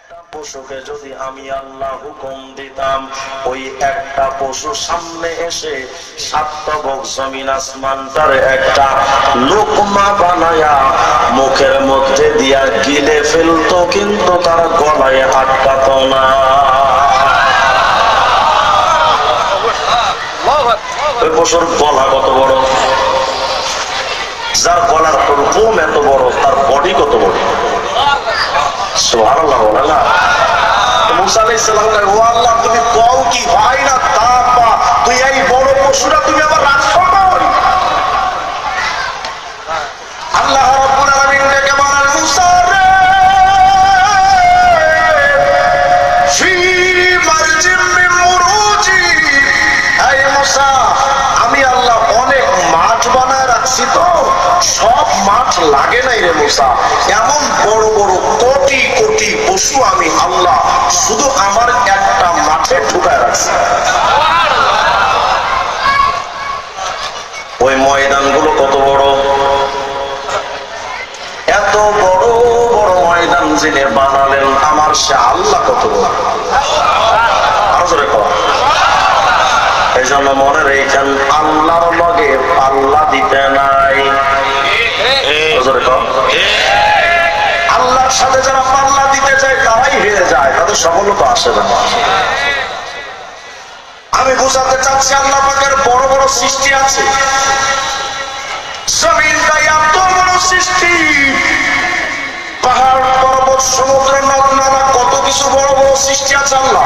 পশুকে যদি আমি আল্লাহ হুকুম দিতাম, ওই একটা পশু সামনে এসে সাতবক জমিন আসমানটার একটা লোকমা বানায়া মুখের মধ্যে দিয়া গিলে ফেলতো, কিন্তু তার গলায় আটকাতো না। ওই পশুর গলা কত বড়, যার গলার রূপ এত বড়, তার বডি কত বড়। সুবহানাল্লাহ। মুসা আলাইহিস সালাম কয়, ও আল্লাহ, তুমি কও কি ভাই না তা পা, তুই এই বড় পশুরা তুমি আবার রাখছো কই? আল্লাহ রাব্বুল আলামিন ডেকে বলেন, মুসা রে, ফি মারজিম মিন মুরুজি, এই মুসা, আমি আল্লাহ অনেক মাঠ বানায় রাখছি, তো সব মাঠ লাগে নাই রে মুসা। এমন বড় বড় কোটি কোটি পশু আমি আল্লাহ শুধু আমার একটা মাঠে ঢুকায় রাখছি। ওই ময়দানগুলো কত বড়, এত বড় বড় ময়দান যিনি বানালেন আমার সে আল্লাহ কত বড়। আরো জোরে কর। এই জন্য মনে রেখেন, আল্লাহর লগে পাল্লা দিতে নাই। আল্লাহর সাথে যারা পাল্লা দিতে চায় তারাই হেরে যায়, তাদের সফলতা আসে না। আমি বোঝাতে চাচ্ছি, আল্লাহ পাকের বড় বড় সৃষ্টি আছে, জমিনটা এত বড় সৃষ্টি, পাহাড় পর্বত সমুদ্র নদ নালা কত কিছু বড় বড় সৃষ্টি আছে আল্লাহ।